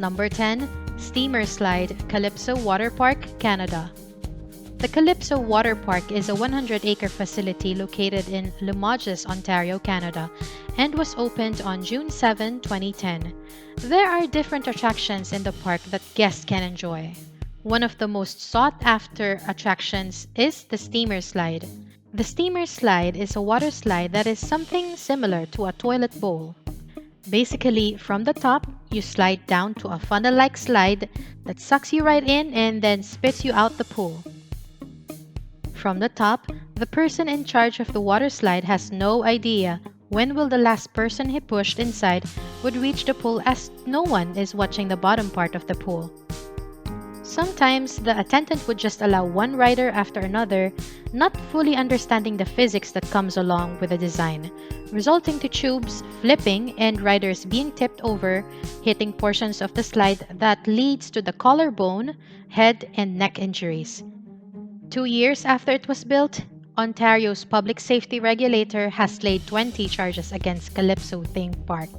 Number 10. Steamer Slide, Calypso Water Park, Canada. The Calypso Water Park is a 100-acre facility located in Limoges, Ontario, Canada, and was opened on June 7, 2010. There are different attractions in the park that guests can enjoy. One of the most sought-after attractions is the Steamer Slide. The Steamer Slide is a water slide that is something similar to a toilet bowl. Basically, from the top, you slide down to a funnel-like slide that sucks you right in and then spits you out the pool. From the top, the person in charge of the water slide has no idea when will the last person he pushed inside would reach the pool, as no one is watching the bottom part of the pool. Sometimes, the attendant would just allow one rider after another, not fully understanding the physics that comes along with the design, resulting to tubes flipping and riders being tipped over, hitting portions of the slide that leads to the collarbone, head, and neck injuries. 2 years after it was built, Ontario's public safety regulator has laid 20 charges against Calypso Theme Park.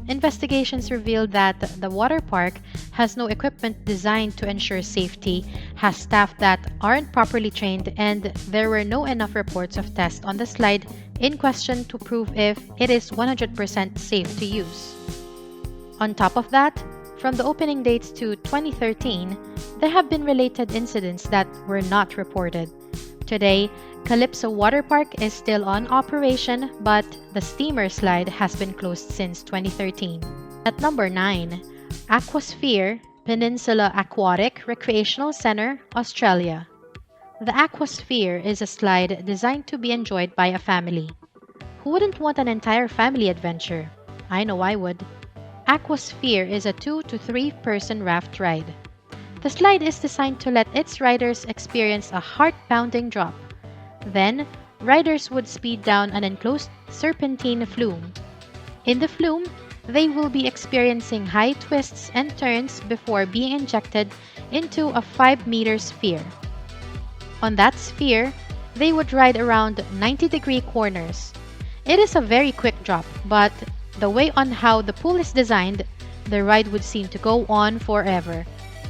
Investigations revealed that the water park has no equipment designed to ensure safety, has staff that aren't properly trained, and there were no enough reports of tests on the slide in question to prove if it is 100% safe to use. On top of that, from the opening dates to 2013, there have been related incidents that were not reported. Today, Calypso Water Park is still on operation, but the steamer slide has been closed since 2013. At number 9, Aquasphere Peninsula Aquatic Recreational Centre, Australia. The Aquasphere is a slide designed to be enjoyed by a family. Who wouldn't want an entire family adventure? I know I would. Aquasphere is a 2 to 3 person raft ride. The slide is designed to let its riders experience a heart-pounding drop. Then, riders would speed down an enclosed serpentine flume. In the flume, they will be experiencing high twists and turns before being injected into a 5-meter sphere. On that sphere, they would ride around 90-degree corners. It is a very quick drop, but the way on how the pool is designed, the ride would seem to go on forever.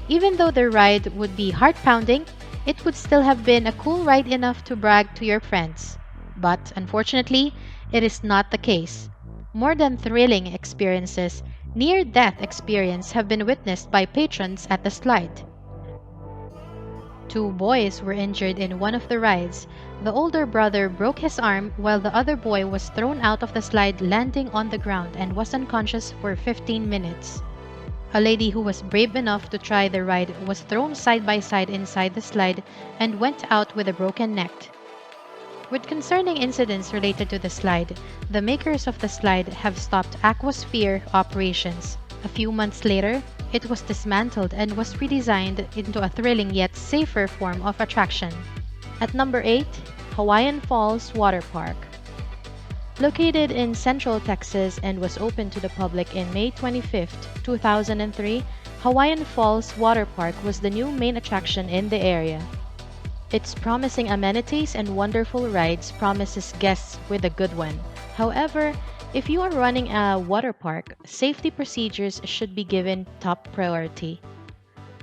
Even though the ride would be heart-pounding, it would still have been a cool ride enough to brag to your friends. But unfortunately, it is not the case. More than thrilling experiences, near-death experiences have been witnessed by patrons at the slide. 2 boys were injured in one of the rides. The older brother broke his arm while the other boy was thrown out of the slide, landing on the ground and was unconscious for 15 minutes. A lady who was brave enough to try the ride was thrown side by side inside the slide and went out with a broken neck. With concerning incidents related to the slide, the makers of the slide have stopped Aquasphere operations. A few months later, it was dismantled and was redesigned into a thrilling yet safer form of attraction. At number 8, Hawaiian Falls Water Park. Located in Central Texas and was opened to the public in May 25, 2003, Hawaiian Falls Water Park was the new main attraction in the area. Its promising amenities and wonderful rides promises guests with a good one. However, if you are running a water park, safety procedures should be given top priority.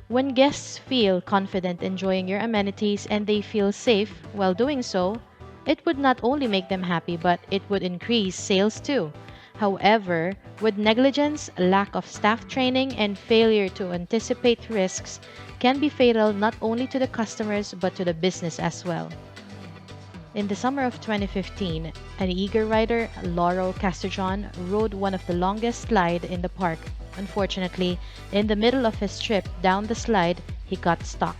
When guests feel confident enjoying your amenities and they feel safe while doing so, it would not only make them happy, but it would increase sales too. However, with negligence, lack of staff training, and failure to anticipate risks can be fatal not only to the customers but to the business as well. In the summer of 2015, an eager rider, Laurel Casterjon, rode one of the longest slides in the park. Unfortunately, in the middle of his trip down the slide, he got stuck.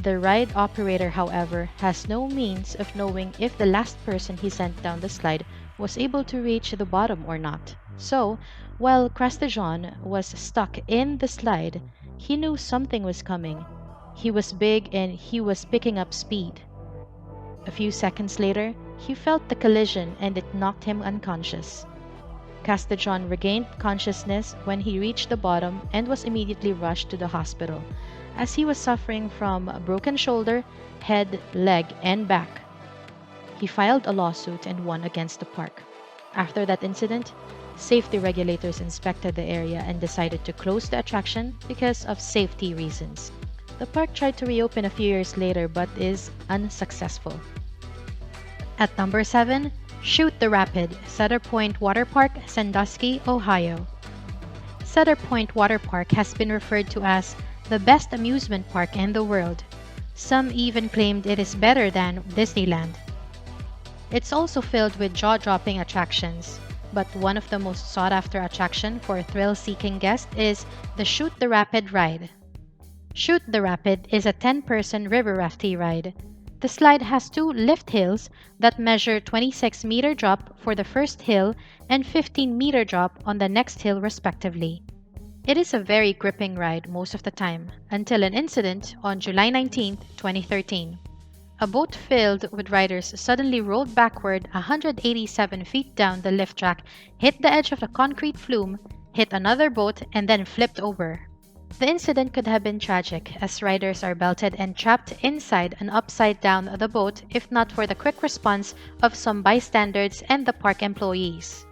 The ride operator, however, has no means of knowing if the last person he sent down the slide was able to reach the bottom or not. So, while Casterjon was stuck in the slide, he knew something was coming. He was big and he was picking up speed. A few seconds later, he felt the collision and it knocked him unconscious. Casterjon regained consciousness when he reached the bottom and was immediately rushed to the hospital, as he was suffering from a broken shoulder, head, leg, and back. He filed a lawsuit and won against the park. After that incident, Safety regulators inspected the area and decided to close the attraction because of safety reasons. The park tried to reopen a few years later but is unsuccessful. At number 7, Shoot the Rapid, Cedar Point Water Park, Sandusky, Ohio. Cedar Point Water Park has been referred to as the best amusement park in the world. Some even claimed it is better than Disneyland. It's also filled with jaw-dropping attractions, but one of the most sought-after attractions for thrill-seeking guests is the Shoot the Rapid ride. Shoot the Rapid is a 10-person river rafting ride. The slide has two lift hills that measure 26-meter drop for the first hill and 15-meter drop on the next hill respectively. It is a very gripping ride most of the time, until an incident on July 19, 2013. A boat filled with riders suddenly rolled backward 187 feet down the lift track, hit the edge of the concrete flume, hit another boat, and then flipped over. The incident could have been tragic, as riders are belted and trapped inside and upside down the boat if not for the quick response of some bystanders and the park employees.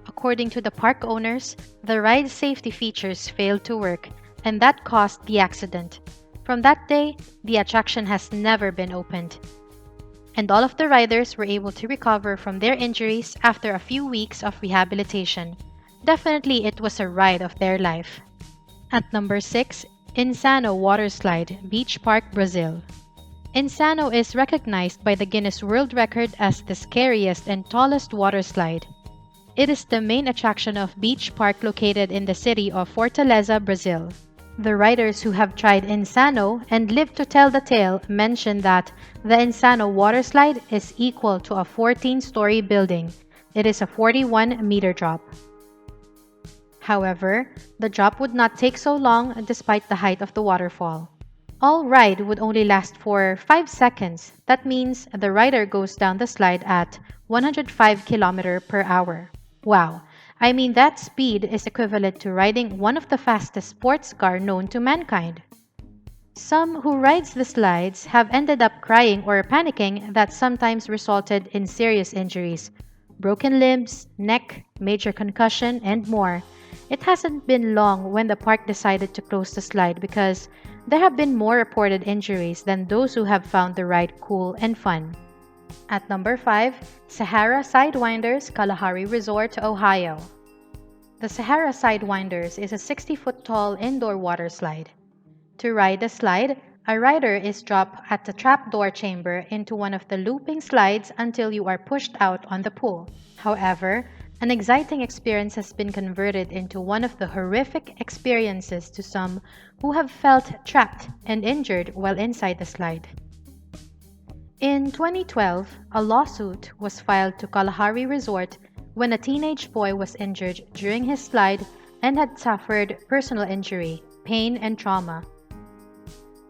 According to the park owners, the ride's safety features failed to work, and that caused the accident. From that day, the attraction has never been opened. And all of the riders were able to recover from their injuries after a few weeks of rehabilitation. Definitely it was a ride of their life. At number 6, Insano Waterslide, Beach Park, Brazil. Insano is recognized by the Guinness World Record as the scariest and tallest water slide. It is the main attraction of Beach Park located in the city of Fortaleza, Brazil. The riders who have tried Insano and lived to tell the tale mention that the Insano waterslide is equal to a 14-story building. It is a 41-meter drop. However, the drop would not take so long despite the height of the waterfall. All ride would only last for 5 seconds. That means the rider goes down the slide at 105 km per hour. Wow! I mean that speed is equivalent to riding one of the fastest sports cars known to mankind. Some who rides the slides have ended up crying or panicking that sometimes resulted in serious injuries, broken limbs, neck, major concussion, and more. It hasn't been long when the park decided to close the slide because there have been more reported injuries than those who have found the ride cool and fun. At number 5, Sahara Sidewinders Kalahari Resort, Ohio. The Sahara Sidewinders is a 60-foot tall indoor water slide. To ride the slide, a rider is dropped at the trapdoor chamber into one of the looping slides until you are pushed out on the pool. However, an exciting experience has been converted into one of the horrific experiences to some who have felt trapped and injured while inside the slide. In 2012, a lawsuit was filed to Kalahari Resort when a teenage boy was injured during his slide and had suffered personal injury, pain, and trauma.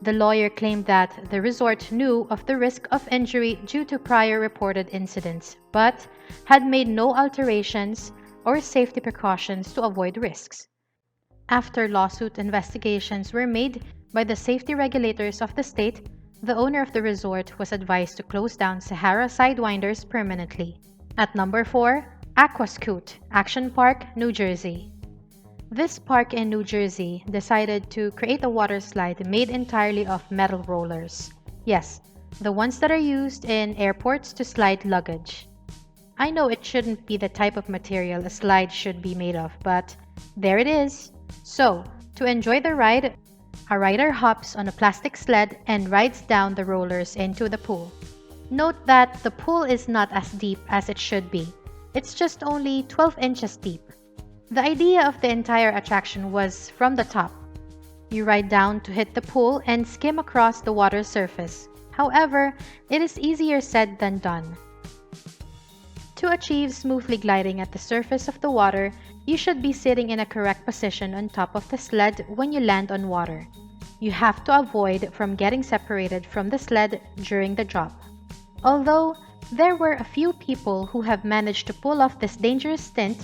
The lawyer claimed that the resort knew of the risk of injury due to prior reported incidents, but had made no alterations or safety precautions to avoid risks. After lawsuit investigations were made by the safety regulators of the state, the owner of the resort was advised to close down Sahara Sidewinders permanently. At number 4, Aquascoot, Action Park, New Jersey. This park in New Jersey decided to create a water slide made entirely of metal rollers. Yes, the ones that are used in airports to slide luggage. I know it shouldn't be the type of material a slide should be made of, but there it is. So, to enjoy the ride, a rider hops on a plastic sled and rides down the rollers into the pool. Note that the pool is not as deep as it should be. It's just only 12 inches deep. The idea of the entire attraction was from the top. You ride down to hit the pool and skim across the water surface. However, it is easier said than done. To achieve smoothly gliding at the surface of the water, you should be sitting in a correct position on top of the sled when you land on water. You have to avoid from getting separated from the sled during the drop. Although there were a few people who have managed to pull off this dangerous stint,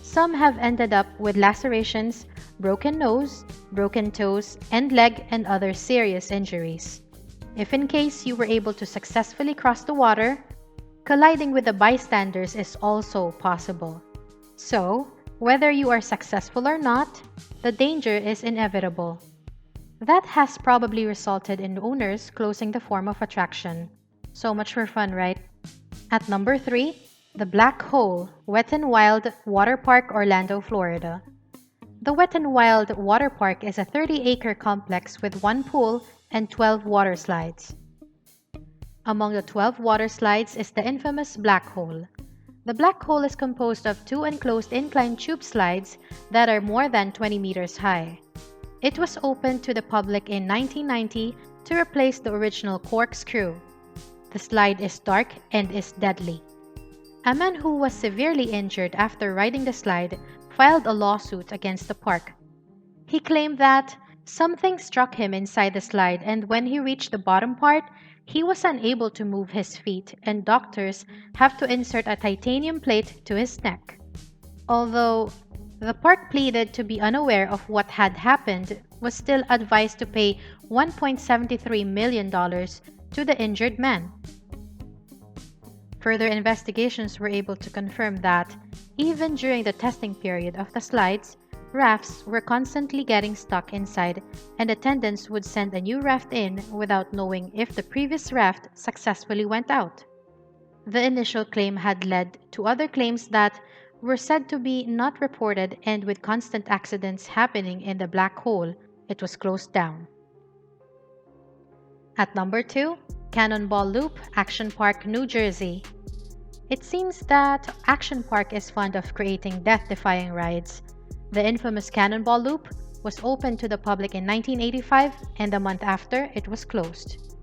some have ended up with lacerations, broken nose, broken toes, and leg, and other serious injuries. If in case you were able to successfully cross the water, colliding with the bystanders is also possible. So, whether you are successful or not, the danger is inevitable. That has probably resulted in owners closing the form of attraction. So much for fun, right? At number 3, the Black Hole Wet n Wild Water Park, Orlando, Florida. The Wet n Wild Water Park is a 30-acre complex with one pool and 12 water slides. Among the 12 water slides is the infamous Black Hole. The Black Hole is composed of two enclosed incline tube slides that are more than 20 meters high. It was opened to the public in 1990 to replace the original corkscrew. The slide is dark and is deadly. A man who was severely injured after riding the slide filed a lawsuit against the park. He claimed that something struck him inside the slide, and when he reached the bottom part, he was unable to move his feet, and doctors have to insert a titanium plate to his neck. Although the park pleaded to be unaware of what had happened, was still advised to pay $1.73 million to the injured man. Further investigations were able to confirm that, even during the testing period of the slides, rafts were constantly getting stuck inside, and attendants would send a new raft in without knowing if the previous raft successfully went out. The initial claim had led to other claims that were said to be not reported, and with constant accidents happening in the Black Hole, it was closed down. At number 2, Cannonball Loop Action Park, New Jersey. It seems that Action Park is fond of creating death-defying rides. The infamous Cannonball Loop was opened to the public in 1985, and a month after, it was closed.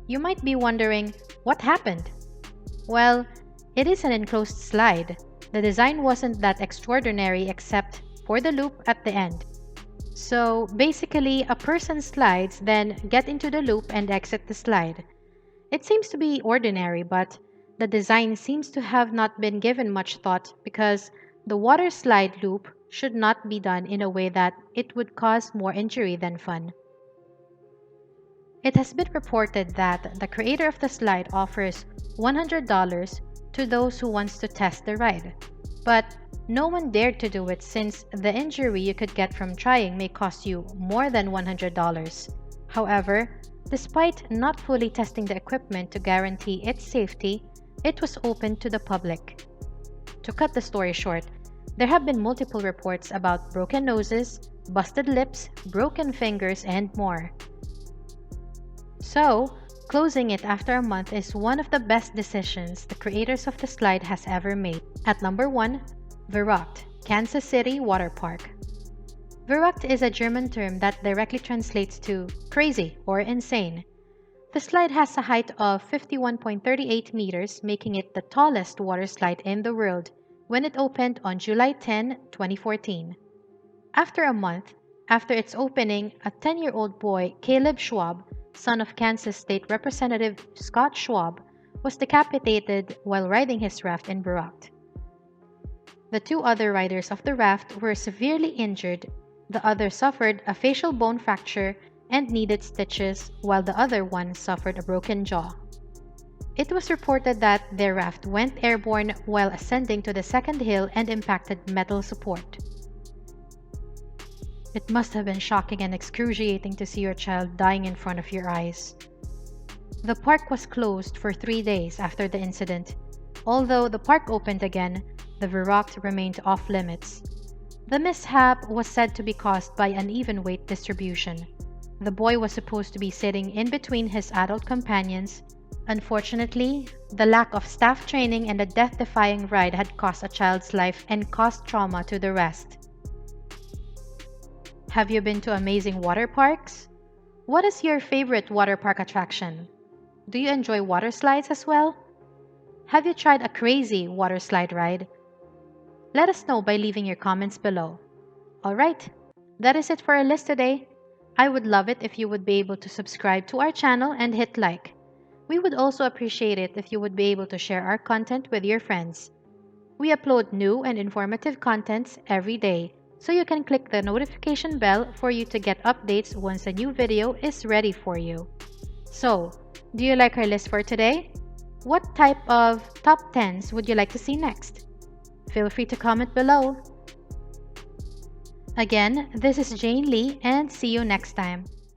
You might be wondering, what happened? Well, it is an enclosed slide. The design wasn't that extraordinary except for the loop at the end. So basically, a person slides, then get into the loop and exit the slide. It seems to be ordinary, but the design seems to have not been given much thought, because the water slide loop should not be done in a way that it would cause more injury than fun. It has been reported that the creator of the slide offers $100 to those who wants to test the ride. But no one dared to do it, since the injury you could get from trying may cost you more than $100. However, despite not fully testing the equipment to guarantee its safety, it was opened to the public. To cut the story short, there have been multiple reports about broken noses, busted lips, broken fingers, and more. So, closing it after a month is one of the best decisions the creators of the slide has ever made. At number 1, Verrückt, Kansas City Water Park. Verrückt is a German term that directly translates to crazy or insane. The slide has a height of 51.38 meters, making it the tallest water slide in the world when it opened on July 10, 2014. After a month after its opening, a 10-year-old boy, Caleb Schwab, son of Kansas State Representative Scott Schwab, was decapitated while riding his raft in Verrückt. The two other riders of the raft were severely injured. The other suffered a facial bone fracture and needed stitches, while the other one suffered a broken jaw. It was reported that their raft went airborne while ascending to the second hill and impacted metal support. It must have been shocking and excruciating to see your child dying in front of your eyes. The park was closed for 3 days after the incident. Although the park opened again, the Verrückt remained off-limits. The mishap was said to be caused by uneven weight distribution. The boy was supposed to be sitting in between his adult companions. Unfortunately, the lack of staff training and the death-defying ride had cost a child's life and caused trauma to the rest. Have you been to amazing water parks? What is your favorite water park attraction? Do you enjoy water slides as well? Have you tried a crazy water slide ride? Let us know by leaving your comments below. Alright, that is it for our list today. I would love it if you would be able to subscribe to our channel and hit like. We would also appreciate it if you would be able to share our content with your friends. We upload new and informative contents every day, so you can click the notification bell for you to get updates once a new video is ready for you. So, do you like our list for today? What type of top 10s would you like to see next? feel free to comment below. Again, this is Jane Lee, and see you next time.